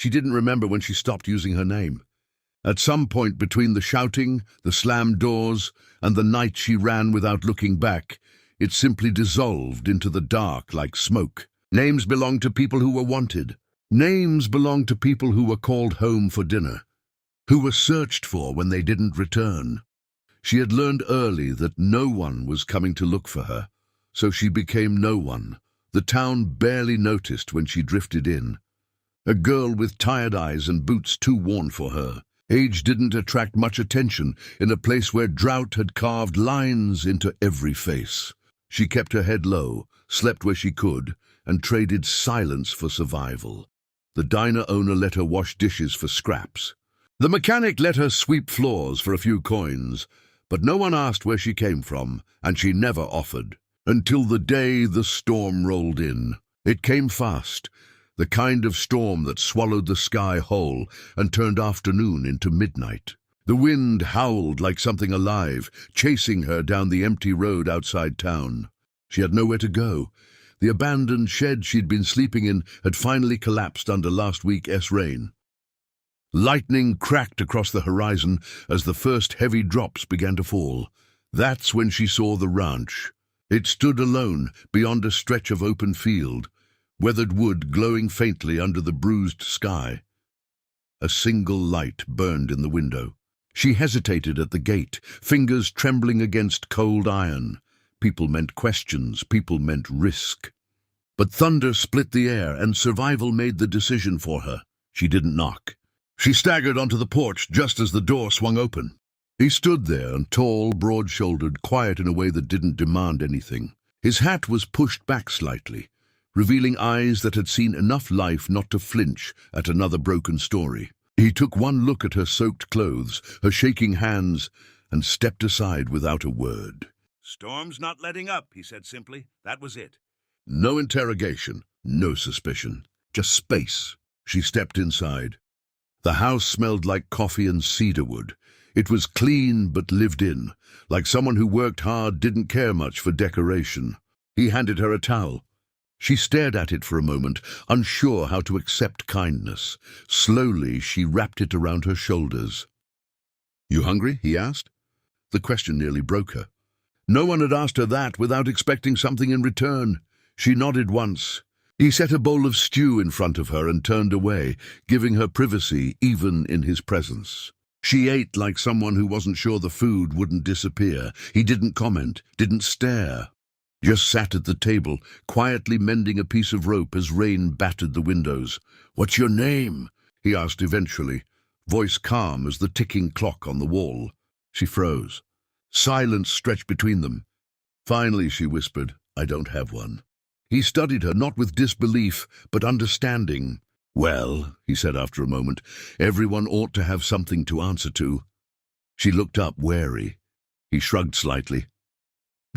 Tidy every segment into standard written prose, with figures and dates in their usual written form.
She didn't remember when she stopped using her name. At some point between the shouting, the slammed doors, and the night she ran without looking back, it simply dissolved into the dark like smoke. Names belonged to people who were wanted. Names belonged to people who were called home for dinner, who were searched for when they didn't return. She had learned early that no one was coming to look for her, so she became no one. The town barely noticed when she drifted in. A girl with tired eyes and boots too worn for her. Age didn't attract much attention in a place where drought had carved lines into every face. She kept her head low, slept where she could, and traded silence for survival. The diner owner let her wash dishes for scraps. The mechanic let her sweep floors for a few coins, but no one asked where she came from, and she never offered. Until the day the storm rolled in. It came fast, the kind of storm that swallowed the sky whole and turned afternoon into midnight. The wind howled like something alive, chasing her down the empty road outside town. She had nowhere to go. The abandoned shed she'd been sleeping in had finally collapsed under last week's rain. Lightning cracked across the horizon as the first heavy drops began to fall. That's when she saw the ranch. It stood alone beyond a stretch of open field, weathered wood glowing faintly under the bruised sky. A single light burned in the window. She hesitated at the gate, fingers trembling against cold iron. People meant questions, people meant risk. But thunder split the air, and survival made the decision for her. She didn't knock. She staggered onto the porch just as the door swung open. He stood there, tall, broad-shouldered, quiet in a way that didn't demand anything. His hat was pushed back slightly, revealing eyes that had seen enough life not to flinch at another broken story. He took one look at her soaked clothes, her shaking hands, and stepped aside without a word. "Storm's not letting up," he said simply. That was it. No interrogation, no suspicion, just space. She stepped inside. The house smelled like coffee and cedarwood. It was clean but lived in, like someone who worked hard didn't care much for decoration. He handed her a towel. She stared at it for a moment, unsure how to accept kindness. Slowly, she wrapped it around her shoulders. "You hungry?" he asked. The question nearly broke her. No one had asked her that without expecting something in return. She nodded once. He set a bowl of stew in front of her and turned away, giving her privacy even in his presence. She ate like someone who wasn't sure the food wouldn't disappear. He didn't comment, didn't stare. Just sat at the table, quietly mending a piece of rope as rain battered the windows. "What's your name?" he asked eventually, voice calm as the ticking clock on the wall. She froze. Silence stretched between them. Finally, she whispered, "I don't have one." He studied her, not with disbelief, but understanding. "Well," he said after a moment, "everyone ought to have something to answer to." She looked up, wary. He shrugged slightly.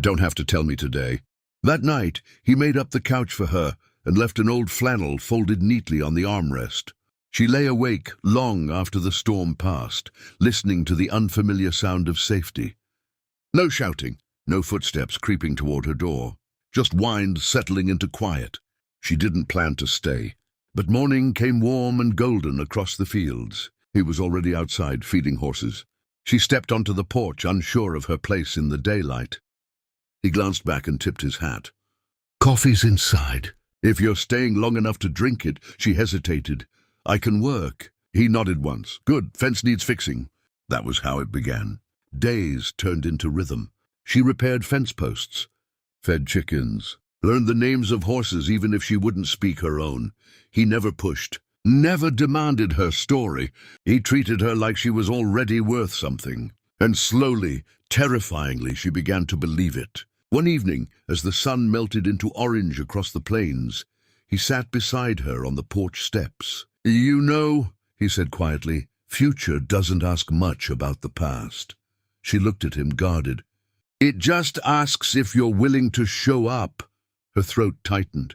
"Don't have to tell me today." That night, he made up the couch for her and left an old flannel folded neatly on the armrest. She lay awake long after the storm passed, listening to the unfamiliar sound of safety. No shouting, no footsteps creeping toward her door. Just wind settling into quiet. She didn't plan to stay. But morning came warm and golden across the fields. He was already outside feeding horses. She stepped onto the porch, unsure of her place in the daylight. He glanced back and tipped his hat. "Coffee's inside. If you're staying long enough to drink it," she hesitated. "I can work." He nodded once. "Good, fence needs fixing." That was how it began. Days turned into rhythm. She repaired fence posts, fed chickens, learned the names of horses even if she wouldn't speak her own. He never pushed, never demanded her story. He treated her like she was already worth something. And slowly, terrifyingly, she began to believe it. One evening, as the sun melted into orange across the plains, he sat beside her on the porch steps. "You know," he said quietly, "future doesn't ask much about the past." She looked at him, guarded. "It just asks if you're willing to show up." Her throat tightened.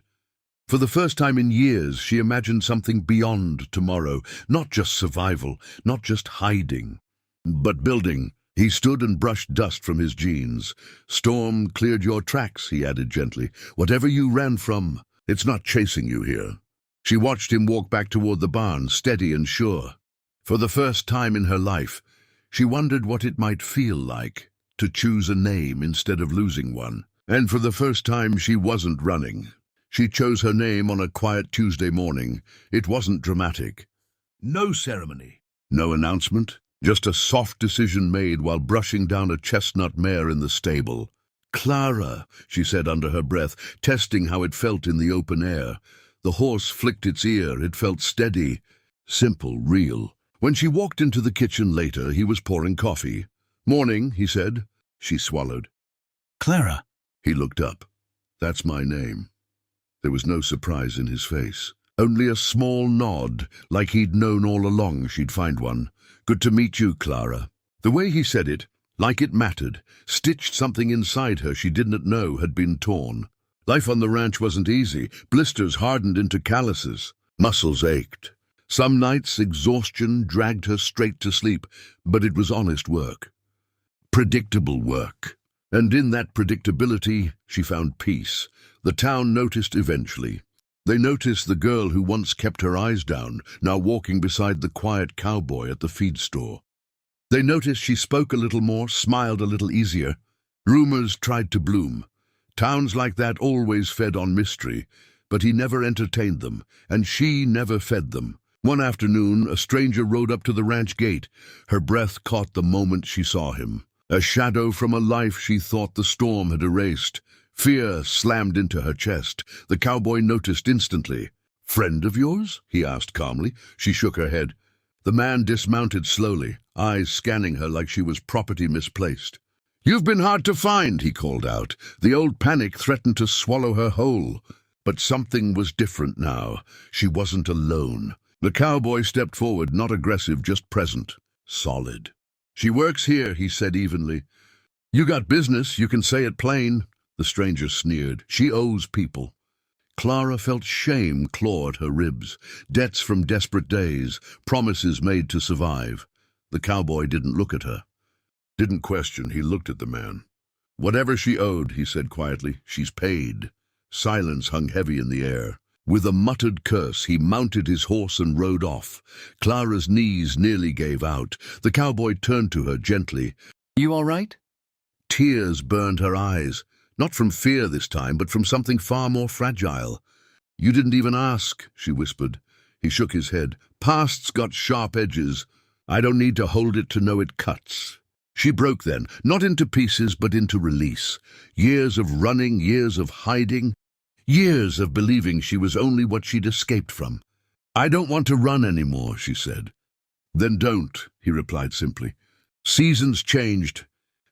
For the first time in years, she imagined something beyond tomorrow, not just survival, not just hiding, but building. He stood and brushed dust from his jeans. "Storm cleared your tracks," he added gently. "Whatever you ran from, it's not chasing you here." She watched him walk back toward the barn, steady and sure. For the first time in her life, she wondered what it might feel like to choose a name instead of losing one. And for the first time, she wasn't running. She chose her name on a quiet Tuesday morning. It wasn't dramatic. No ceremony. No announcement. Just a soft decision made while brushing down a chestnut mare in the stable. "Clara," she said under her breath, testing how it felt in the open air. The horse flicked its ear. It felt steady, simple, real. When she walked into the kitchen later, he was pouring coffee. "Morning," he said. She swallowed. Clara. He looked up. "That's my name." There was no surprise in his face. Only a small nod, like he'd known all along she'd find one. "Good to meet you, Clara." The way he said it, like it mattered, stitched something inside her she didn't know had been torn. Life on the ranch wasn't easy. Blisters hardened into calluses. Muscles ached. Some nights exhaustion dragged her straight to sleep, but it was honest work. Predictable work. And in that predictability, she found peace. The town noticed eventually. They noticed the girl who once kept her eyes down, now walking beside the quiet cowboy at the feed store. They noticed she spoke a little more, smiled a little easier. Rumors tried to bloom. Towns like that always fed on mystery, but he never entertained them, and she never fed them. One afternoon, a stranger rode up to the ranch gate. Her breath caught the moment she saw him. A shadow from a life she thought the storm had erased. Fear slammed into her chest. The cowboy noticed instantly. "Friend of yours?" he asked calmly. She shook her head. The man dismounted slowly, eyes scanning her like she was property misplaced. "You've been hard to find," he called out. The old panic threatened to swallow her whole. But something was different now. She wasn't alone. The cowboy stepped forward, not aggressive, just present. Solid. "She works here," he said evenly. "You got business, you can say it plain." The stranger sneered. "She owes people." Clara felt shame clawed her ribs. Debts from desperate days, promises made to survive. The cowboy didn't look at her. Didn't question, he looked at the man. "Whatever she owed," he said quietly, "she's paid." Silence hung heavy in the air. With a muttered curse, he mounted his horse and rode off. Clara's knees nearly gave out. The cowboy turned to her gently. "You all right?" Tears burned her eyes. Not from fear this time, but from something far more fragile. "You didn't even ask," she whispered. He shook his head. "Past's got sharp edges. I don't need to hold it to know it cuts." She broke then, not into pieces, but into release. Years of running, years of hiding, years of believing she was only what she'd escaped from. "I don't want to run anymore," she said. "Then don't," he replied simply. Seasons changed.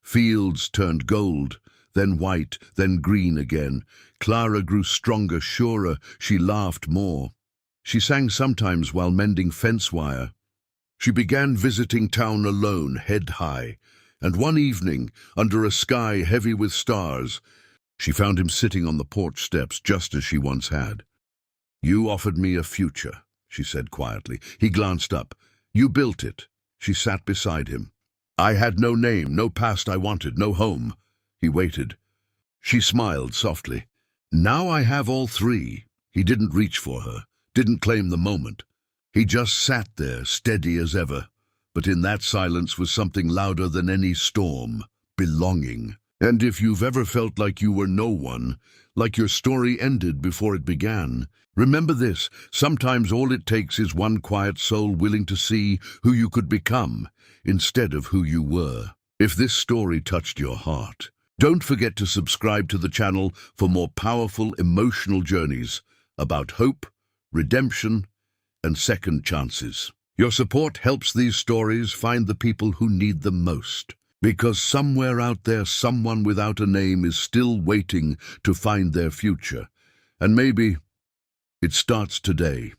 Fields turned gold, then white, then green again. Clara grew stronger, surer. She laughed more. She sang sometimes while mending fence wire. She began visiting town alone, head high. And one evening, under a sky heavy with stars, she found him sitting on the porch steps just as she once had. "You offered me a future," she said quietly. He glanced up. "You built it." She sat beside him. "I had no name, no past I wanted, no home." He waited. She smiled softly. "Now I have all three." He didn't reach for her, didn't claim the moment. He just sat there, steady as ever. But in that silence was something louder than any storm: belonging. And if you've ever felt like you were no one, like your story ended before it began, remember this: sometimes all it takes is one quiet soul willing to see who you could become instead of who you were. If this story touched your heart, don't forget to subscribe to the channel for more powerful emotional journeys about hope, redemption, and second chances. Your support helps these stories find the people who need them most. Because somewhere out there, someone without a name is still waiting to find their future. And maybe it starts today.